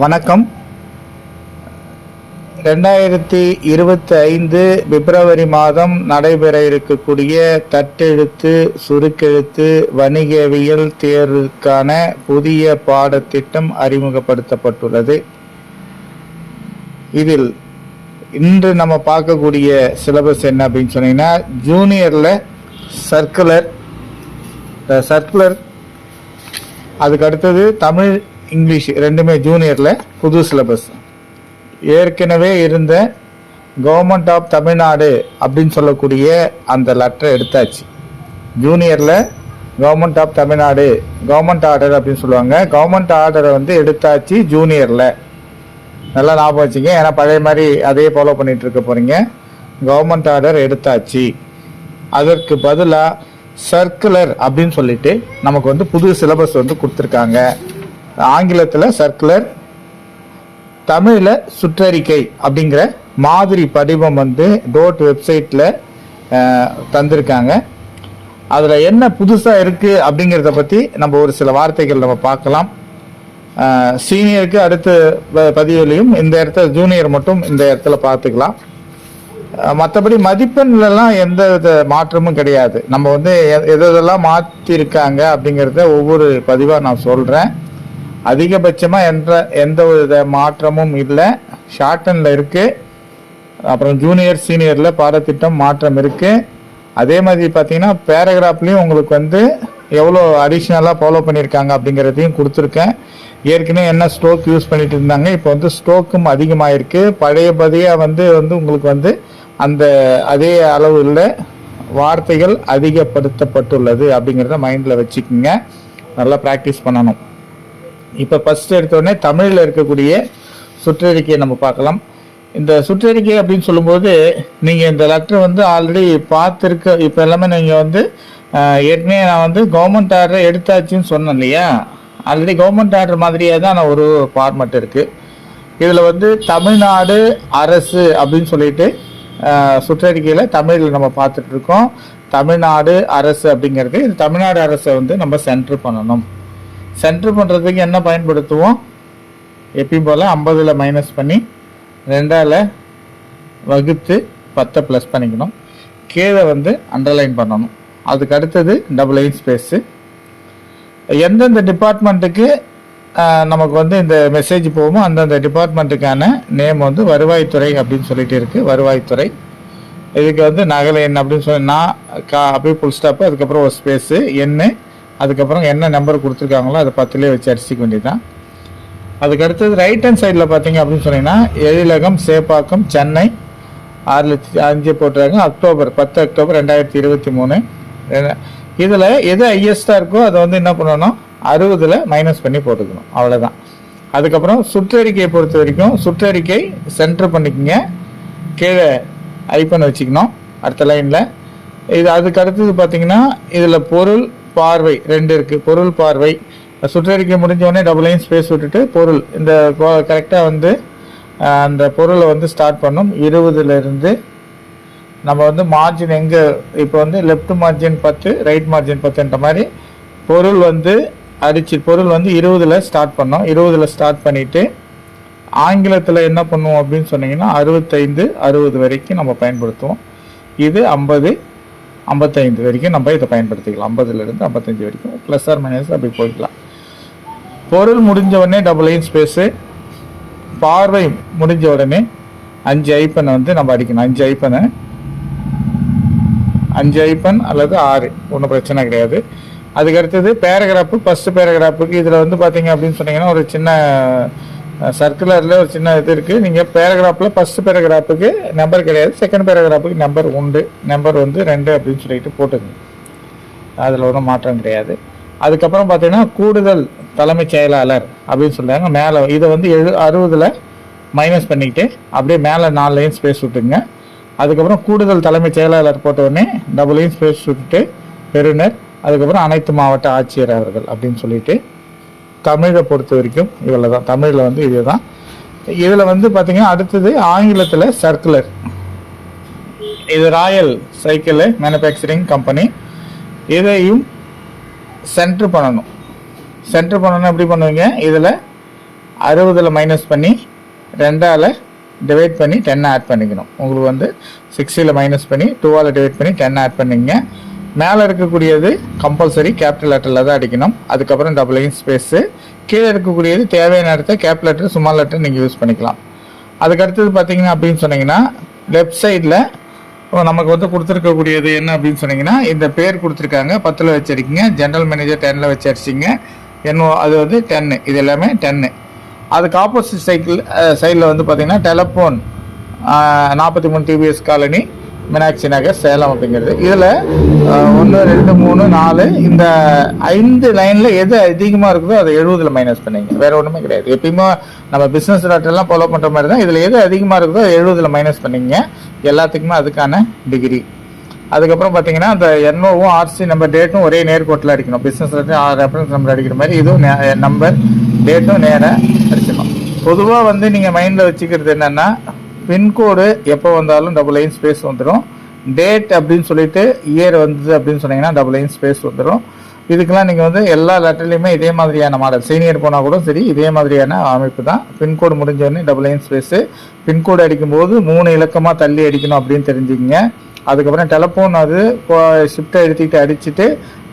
வணக்கம். 2025 பிப்ரவரி மாதம் நடைபெற இருக்கக்கூடிய தட்டெழுத்து சுருக்கெழுத்து வணிகவியல் தேர்வுக்கான புதிய பாடத்திட்டம் அறிமுகப்படுத்தப்பட்டுள்ளது. இதில் இன்று நம்ம பார்க்கக்கூடிய சிலபஸ் என்ன அப்படின்னு சொன்னீங்கன்னா, ஜூனியரில் சர்க்குலர், அதுக்கு அடுத்தது தமிழ் இங்கிலீஷ் ரெண்டுமே ஜூனியரில் புது சிலபஸ். ஏற்கனவே இருந்த கவர்மெண்ட் ஆஃப் தமிழ்நாடு அப்படின்னு சொல்லக்கூடிய அந்த லெட்டரை எடுத்தாச்சு. ஜூனியரில் government of Tamil Nadu government order அப்படின்னு சொல்லுவாங்க. கவர்மெண்ட் ஆர்டரை எடுத்தாச்சு ஜூனியரில். நல்லா ஞாபகம் வச்சுங்க, ஏன்னா பழைய மாதிரி அதே ஃபாலோ பண்ணிட்டு இருக்க போகிறீங்க. கவர்மெண்ட் ஆர்டர் எடுத்தாச்சு. அதற்கு பதிலாக சர்க்குலர் அப்படின்னு சொல்லிட்டு நமக்கு புது சிலபஸ் கொடுத்துருக்காங்க. ஆங்கிலத்தில் சர்க்குலர், தமிழில் சுற்றறிக்கை அப்படிங்கிற மாதிரி படிவம் டோட் வெப்சைட்டில் தந்திருக்காங்க. அதில் என்ன புதுசாக இருக்குது அப்படிங்கிறத பற்றி நம்ம ஒரு சில வார்த்தைகள் நம்ம பார்க்கலாம். சீனியருக்கு அடுத்த பதிவுலையும் இந்த இடத்துல ஜூனியர் மட்டும் இந்த இடத்துல பார்த்துக்கலாம். மற்றபடி மதிப்பெண்லாம் எந்த வித மாற்றமும் கிடையாது. நம்ம எதெல்லாம் மாற்றிருக்காங்க அப்படிங்கிறத ஒவ்வொரு பதிவாக நான் சொல்கிறேன். அதிகபட்சமாக எந்த வித மாற்றமும் இல்லை. ஷார்ட் அண்டில் இருக்குது. அப்புறம் ஜூனியர் சீனியரில் பாடத்திட்டம் மாற்றம் இருக்குது. அதே மாதிரி பார்த்தீங்கன்னா பேராகிராஃப்லேயும் உங்களுக்கு எவ்வளோ அடிஷ்னலாக ஃபாலோ பண்ணியிருக்காங்க அப்படிங்கிறதையும் கொடுத்துருக்கேன். ஏற்கனவே என்ன ஸ்ட்ரோக் யூஸ் பண்ணிட்டு இருந்தாங்க, இப்போ ஸ்ட்ரோக்கும் அதிகமாக இருக்குது. பழையபடியாக உங்களுக்கு அந்த அதே அளவு இல்லை, வார்த்தைகள் அதிகப்படுத்தப்பட்டுள்ளது அப்படிங்கிறத மைண்டில் வச்சுக்கோங்க. நல்லா ப்ராக்டிஸ் பண்ணணும். இப்போ ஃபர்ஸ்ட் எடுத்தோடனே தமிழில் இருக்கக்கூடிய சுற்றறிக்கையை நம்ம பார்க்கலாம். இந்த சுற்றறிக்கை அப்படின்னு சொல்லும்போது நீங்கள் இந்த லெட்டர் ஆல்ரெடி பார்த்துருக்க. இப்போ எல்லாமே நீங்கள் ஏற்கனவே நான் கவர்மெண்ட் ஆர்டர் எடுத்தாச்சுன்னு சொன்னேன் இல்லையா. ஆல்ரெடி கவர்மெண்ட் ஆர்டர் மாதிரியே தான் ஒரு ஃபார்மட் இருக்குது. இதில் தமிழ்நாடு அரசு அப்படின்னு சொல்லிட்டு சுற்றறிக்கையில் தமிழில் நம்ம பார்த்துட்டு இருக்கோம். தமிழ்நாடு அரசு அப்படிங்கிறது, இது தமிழ்நாடு அரசை நம்ம சென்டர் பண்ணணும். சென்டர் பண்ணுறதுக்கு என்ன பயன்படுத்துவோம்? எப்பயும் போல் 50ல் மைனஸ் பண்ணி 2ஆல் வகுத்து 10 ப்ளஸ் பண்ணிக்கணும். கீழே அண்டர்லைன் பண்ணணும். அதுக்கு அடுத்தது டபுள் லைன் ஸ்பேஸு. எந்தெந்த டிபார்ட்மெண்ட்டுக்கு நமக்கு இந்த மெசேஜ் போகுமோ அந்தந்த டிபார்ட்மெண்ட்டுக்கான நேம் வருவாய்த்துறை அப்படின்னு சொல்லிட்டு இருக்குது. வருவாய்த்துறை. இதுக்கு நகலை எண் அப்படின்னு சொல்லி நான் அப்படியே ஃபுல் ஸ்டாப்பு, அதுக்கப்புறம் ஒரு ஸ்பேஸு எண்ணு, அதுக்கப்புறம் என்ன நம்பர் கொடுத்துருக்காங்களோ அதை 10லேயே வச்சு அடிச்சிக்க வேண்டியதுதான். அதுக்கு அடுத்தது ரைட் ஹேண்ட் சைடில் பார்த்தீங்க அப்படின்னு சொன்னீங்கன்னா, எழிலகம் சேப்பாக்கம் சென்னை 6,05,000 போட்டுருக்காங்க. October 10 October 2023. இதில் எது ஹையஸ்டாக இருக்கோ அதை என்ன பண்ணணும், 60ல் மைனஸ் பண்ணி போட்டுக்கணும். அவ்வளோதான். அதுக்கப்புறம் சுற்றறிக்கையை பொறுத்த வரைக்கும் சுற்றறிக்கை சென்டர் பண்ணிக்கோங்க. கீழே ஐப்பன் வச்சுக்கணும் அடுத்த லைனில். இது அதுக்கு அடுத்தது பார்த்தீங்கன்னா இதில் பொருள் பார்வை 2 இருக்குது. பொருள் பார்வை சுற்றறிக்கை முடிஞ்சோடனே டபுள் லைன் ஸ்பேஸ் விட்டுட்டு பொருள் இந்த கரெக்டாக அந்த பொருளை ஸ்டார்ட் பண்ணும். 20லேருந்து நம்ம மார்ஜின் எங்கே இப்போ லெஃப்ட் மார்ஜின் 10 ரைட் மார்ஜின் 10ன்ற மாதிரி பொருள் பொருள் 20ல் ஸ்டார்ட் பண்ணோம். 20ல் ஸ்டார்ட் பண்ணிவிட்டு ஆங்கிலத்தில் என்ன பண்ணுவோம் அப்படின்னு சொன்னீங்கன்னா 65 60 வரைக்கும் நம்ம பயன்படுத்துவோம். இது 50 55 வரைக்கும் நம்ம இதை பயன்படுத்திக்கலாம். 50லேருந்து 55 வரைக்கும் ப்ளஸ் ஆர் மைனஸ் அப்படி போய்க்கலாம். பொருள் முடிஞ்ச உடனே டபுள் லைன் ஸ்பேஸு. பார்வை முடிஞ்ச உடனே 5 ஐப்பனை நம்ம அடிக்கணும். 5 ஐப்பன் அல்லது 6 ஒன்றும் பிரச்சனை கிடையாது. அதுக்கு அடுத்தது பேராகிராஃபு. ஃபஸ்ட்டு பேராகிராஃபுக்கு இதில் பார்த்தீங்க அப்படின்னு சொன்னீங்கன்னா ஒரு சின்ன சர்க்குலரில் ஒரு சின்ன இது இருக்குது. நீங்கள் பேராகிராஃபில் ஃபஸ்ட்டு பேராகிராஃபுக்கு நம்பர் கிடையாது, செகண்ட் பேராகிராஃபுக்கு நம்பர் உண்டு. நம்பர் 2 அப்படின்னு சொல்லிட்டு போட்டுங்க. அதில் ஒன்றும் மாற்றம் கிடையாது. அதுக்கப்புறம் பார்த்தீங்கன்னா கூடுதல் தலைமைச் செயலாளர் அப்படின்னு சொல்கிறாங்க. மேலே இதை 60ல் மைனஸ் பண்ணிக்கிட்டு அப்படியே மேலே 4 லைன் ஸ்பேஸ் விட்டுங்க. அதுக்கப்புறம் கூடுதல் தலைமைச் செயலாளர் போட்டவுடனே டபுள் லைன் ஸ்பேஸ் விட்டுட்டு பெறுநர், அதுக்கப்புறம் அனைத்து மாவட்ட ஆட்சியர் அவர்கள் அப்படின்னு சொல்லிட்டு. தமிழை பொறுத்த வரைக்கும் இவ்வளோ தான். தமிழில் இது தான். இதில் பார்த்தீங்கன்னா அடுத்தது ஆங்கிலத்தில் சர்க்குலர். இது ராயல் சைக்கிள் மேனுஃபேக்சரிங் கம்பெனி. இதையும் சென்டர் பண்ணணும். சென்டர் பண்ணணும் எப்படி பண்ணுவீங்க, இதில் 60 மைனஸ் பண்ணி 2ஆல் டிவைட் பண்ணி 10 ஆட் பண்ணிக்கணும். உங்களுக்கு வந்து 60 மைனஸ் பண்ணி 2ஆல் டிவைட் பண்ணி 10 ஆட் பண்ணிங்க. மேலே இருக்கக்கூடியது கம்பல்சரி கேபிட்டல் லெட்டரில் தான் அடிக்கணும். அதுக்கப்புறம் டபுள் லைன் ஸ்பேஸு. கீழே இருக்கக்கூடியது தேவையான இடத்த கேபிட்டல் லெட்டர் ஸ்மால் லெட்டர் நீங்கள் யூஸ் பண்ணிக்கலாம். அதுக்கடுத்தது பார்த்தீங்கன்னா அப்படின்னு சொன்னீங்கன்னா லெஃப்ட் சைடில் நமக்கு வந்து கொடுத்துருக்கக்கூடியது என்ன அப்படின்னு சொன்னீங்கன்னா இந்த பேர் கொடுத்துருக்காங்க 10ல் வச்சு அடிக்கிங்க. ஜென்ரல் மேனேஜர் 10ல் வச்சு அடிச்சிங்க. அது வந்து 10, இது எல்லாமே 10. அதுக்கு ஆப்போசிட் சைடில் வந்து பார்த்தீங்கன்னா டெலஃபோன் 43 TBS காலனி மீனாட்சி நகர் சேலம் அப்படிங்கிறது. இதில் 1 2 3 4 இந்த 5 லைனில் எது அதிகமாக இருக்குதோ அதை 70 மைனஸ் பண்ணிங்க. வேறு ஒன்றுமே கிடையாது. எப்பயுமே நம்ம பிஸ்னஸ் டாட்டெல்லாம் ஃபாலோ பண்ணுற மாதிரி தான். இதில் எது அதிகமாக இருக்குதோ 70 மைனஸ் பண்ணிங்க. எல்லாத்துக்குமே அதுக்கான டிகிரி. அதுக்கப்புறம் பார்த்தீங்கன்னா அந்த என்ஓவும் ஆர்சி நம்பர் டேட்டும் ஒரே நேர்கோட்டில் அடிக்கணும். பிஸ்னஸ் ரெஃபரன்ஸ் நம்பர் அடிக்கிற மாதிரி இதுவும் நம்பர் டேட்டும் நேராக அடிச்சிடணும். பொதுவாக வந்து நீங்கள் மைண்டில் வச்சுக்கிறது என்னென்னா பின்கோடு எப்போ வந்தாலும் டபுள் லைன் ஸ்பேஸ் வந்துடும். டேட் அப்படின்னு சொல்லிட்டு இயர் வந்தது அப்படின்னு சொன்னீங்கன்னா டபுள் லைன் ஸ்பேஸ் வந்துடும். இதுக்கெல்லாம் நீங்கள் வந்து எல்லா லெட்டர்லையுமே இதே மாதிரியான மாடல் சீனியர் போனால் கூட சரி இதே மாதிரியான அமைப்பு தான். பின்கோடு முடிஞ்சோடனே டபுள் லைன் ஸ்பேஸு. பின்கோடு அடிக்கும்போது 3 இலக்கமாக தள்ளி அடிக்கணும் அப்படின்னு தெரிஞ்சுக்கிங்க. அதுக்கப்புறம் டெலஃபோன் அது ஷிஃப்ட்டை எடுத்துக்கிட்டு அடிச்சுட்டு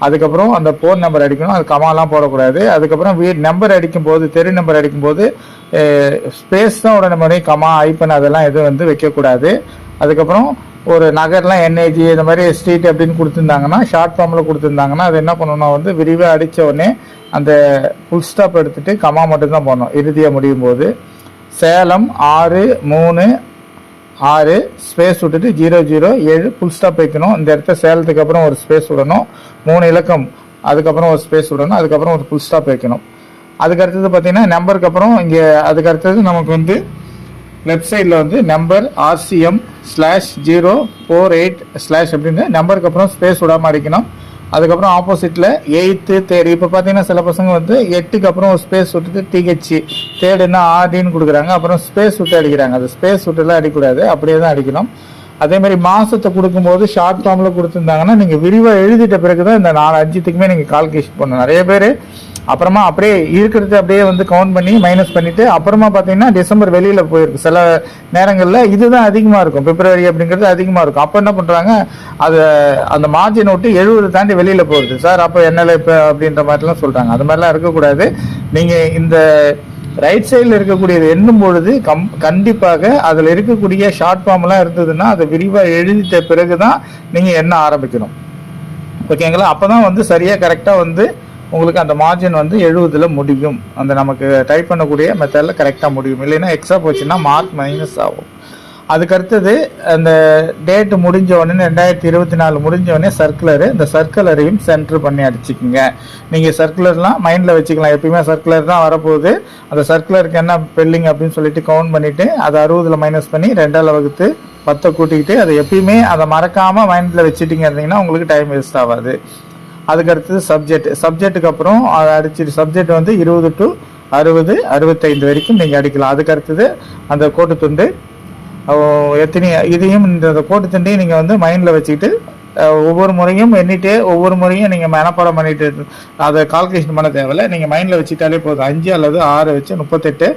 அதுக்கப்புறம் அந்த ஃபோன் நம்பர் அடிக்கணும். அது கமாலாம் போடக்கூடாது. அதுக்கப்புறம் நம்பர் அடிக்கும்போது தெரு நம்பர் அடிக்கும்போது ஸ்பேஸ் தான் உடனே மாதிரி கமா ஐப்பன் அதெல்லாம் எதுவும் வந்து வைக்கக்கூடாது. அதுக்கப்புறம் ஒரு நகர்லாம் என்ஏஜி இந்த மாதிரி ஸ்ட்ரீட் அப்படின்னு கொடுத்துருந்தாங்கன்னா ஷார்ட் ஃபார்மில் கொடுத்துருந்தாங்கன்னா அது என்ன பண்ணணும்னா வந்து விரிவாக அடித்த உடனே அந்த ஃபுல் ஸ்டாப் எடுத்துகிட்டு கமா மட்டும்தான் போடணும். இறுதியாக முடியும் போது சேலம் 6 3 6 ஸ்பேஸ் விட்டுட்டு 007 ஃபுல் ஸ்டாப் வைக்கணும். இந்த இடத்த சேலத்துக்கு அப்புறம் ஒரு ஸ்பேஸ் விடணும். 3 இலக்கம் அதுக்கப்புறம் ஒரு ஸ்பேஸ் விடணும். அதுக்கப்புறம் ஒரு ஃபுல் ஸ்டாப் வைக்கணும். அதுக்கு அடுத்தது பார்த்தீங்கன்னா நம்பருக்கு அப்புறம் இங்கே அதுக்கு அடுத்தது நமக்கு வந்து லெஃப்ட் சைடில் வந்து நம்பர் RCM/048/ அப்படின்னு நம்பருக்கு அப்புறம் ஸ்பேஸ் விடாமல் அடிக்கணும். அதுக்கப்புறம் ஆப்போசிட்டில் 8th 3rd இப்போ பார்த்தீங்கன்னா சில பசங்க வந்து 8க்கு அப்புறம் ஒரு ஸ்பேஸ் விட்டுட்டு TH 3rdன்னா RDன்னு கொடுக்குறாங்க. அப்புறம் ஸ்பேஸ் விட்டு அடிக்கிறாங்க. அது ஸ்பேஸ் விட்டுலாம் அடிக்கக்கூடாது, அப்படியே தான் அடிக்கணும். அதேமாதிரி மாதத்தை கொடுக்கும்போது ஷார்ட் ஃபார்மில் கொடுத்துருந்தாங்கன்னா நீங்கள் விரிவாக எழுதிட்ட பிறகு தான் இந்த 4-5த்துக்குமே நீங்கள் கால்குலேஷன் பண்ணணும். நிறைய பேர் அப்புறமா அப்படியே இருக்கிறது அப்படியே வந்து கவுண்ட் பண்ணி மைனஸ் பண்ணிவிட்டு அப்புறமா பார்த்தீங்கன்னா டிசம்பர் வெளியில் போயிருக்கு. சில நேரங்களில் இதுதான் அதிகமாக இருக்கும், பிப்ரவரி அப்படிங்கிறது அதிகமாக இருக்கும். அப்போ என்ன பண்ணுறாங்க, அது அந்த மார்ஜின் விட்டு 70 தாண்டி வெளியில் போகுது சார், அப்போ என்னல இப்போ அப்படின்ற மாதிரிலாம் சொல்கிறாங்க. அது மாதிரிலாம் இருக்கக்கூடாது. நீங்கள் இந்த ரைட் சைடில் இருக்கக்கூடியது எண்ணும் பொழுது கண்டிப்பாக அதில் இருக்கக்கூடிய ஷார்ட் ஃபார்ம்லாம் இருந்ததுன்னா அதை விரிவாக எழுதிட்ட பிறகு தான் நீங்கள் எண்ண ஆரம்பிக்கணும். ஓகேங்களா? அப்போ தான் வந்து சரியாக கரெக்டாக வந்து உங்களுக்கு அந்த மார்ஜின் வந்து 70ல் முடியும். அந்த நமக்கு டைப் பண்ணக்கூடிய மெத்தடில் கரெக்டாக முடியும். இல்லைன்னா எக்ஸ்ட்ரா போச்சுன்னா மார்க் மைனஸ் ஆகும். அதுக்கடுத்தது அந்த டேட்டு முடிஞ்ச உடனே 2024 முடிஞ்ச உடனே சர்க்குலரு, இந்த சர்க்குலரையும் சென்டர் பண்ணி அடிச்சுக்குங்க. நீங்கள் சர்க்குலர்லாம் மைண்டில் வச்சுக்கலாம். எப்பயுமே சர்க்குலர் தான் வரப்போகுது. அந்த சர்க்குலருக்கு என்ன பெல்லிங் அப்படின்னு சொல்லிட்டு கவுண்ட் பண்ணிவிட்டு அதை 60ல் மைனஸ் பண்ணி 2ஆல் வகுத்து 10 கூட்டிக்கிட்டு அதை எப்பயுமே அதை மறக்காமல் மைண்டில் வச்சுட்டிங்க இருந்தீங்கன்னா உங்களுக்கு டைம் வேஸ்ட் ஆகாது. அதுக்கடுத்தது சப்ஜெக்ட்டுக்கு அப்புறம் அதை அடிச்சுட்டு சப்ஜெக்ட் வந்து 20 to 60 65 வரைக்கும் நீங்கள் அடிக்கலாம். அதுக்கடுத்தது அந்த கோட்டு துண்டு எத்தனை இதையும் இந்த கோட்டு துண்டையும் நீங்கள் வந்து மைண்டில் வச்சுக்கிட்டு ஒவ்வொரு முறையும் எண்ணிட்டே ஒவ்வொரு முறையும் நீங்கள் மனப்பாடம் பண்ணிட்டு அதை கால்குலேஷன் பண்ண தேவையில்லை. நீங்கள் மைண்டில் வச்சுட்டாலே போதும். 5 அல்லது 6 வச்சு 38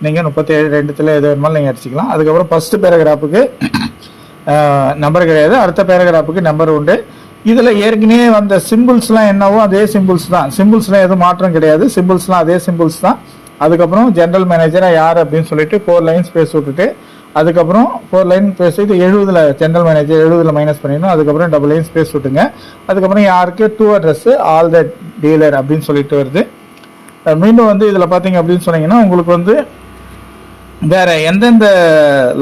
நீங்கள் 37 2த்தில் எது வேணுமாலும் நீங்கள் அடிச்சிக்கலாம். அதுக்கப்புறம் ஃபஸ்ட்டு பேராகிராஃபுக்கு நம்பர் கிடையாது, அடுத்த பேராகிராஃபுக்கு நம்பர் உண்டு. இதில் ஏற்கனவே வந்த சிம்பிள்ஸ்லாம் என்னவோ அதே சிம்பிள்ஸ் தான். சிம்பிள்ஸ்லாம் எதுவும் மாற்றம் கிடையாது. சிம்பிள்ஸ்லாம் அதே சிம்பிள்ஸ் தான். அதுக்கப்புறம் ஜென்ரல் மேனேஜராக யார் அப்படின்னு சொல்லிட்டு 4 லைன் ஸ்பேஸ் விட்டுட்டு அதுக்கப்புறம் 4 லைன் ஸ்பேஸ் விட்டு 70ல் ஜென்ரல் மேனேஜர் 70ல் மைனஸ் பண்ணிடணும். அதுக்கப்புறம் டபுள் லைன் ஸ்பேஸ் விட்டுங்க. அதுக்கப்புறம் யாருக்கு to address all the dealer அப்படின்னு சொல்லிட்டு வருது. மீண்டும் வந்து இதில் பார்த்தீங்க அப்படின்னு சொன்னீங்கன்னா உங்களுக்கு வந்து வேறு எந்தெந்த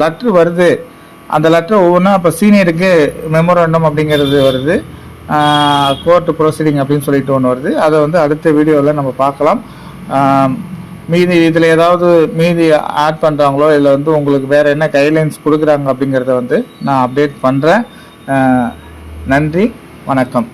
லெட்ரு வருது அந்த லெட்டர் ஒவ்வொன்றா இப்போ சீனியருக்கு மெமோரண்டம் அப்படிங்கிறது வருது, கோர்ட்டு ப்ரொசீடிங் அப்படின்னு சொல்லிட்டு ஒன்று வருது. அதை வந்து அடுத்த வீடியோவில் நம்ம பார்க்கலாம். மீதி இதில் ஏதாவது மீதி ஆட் பண்ணுறாங்களோ இல்லை வந்து உங்களுக்கு வேறு என்ன கைட்லைன்ஸ் கொடுக்குறாங்க அப்படிங்கிறத வந்து நான் அப்டேட் பண்ணுறேன். நன்றி, வணக்கம்.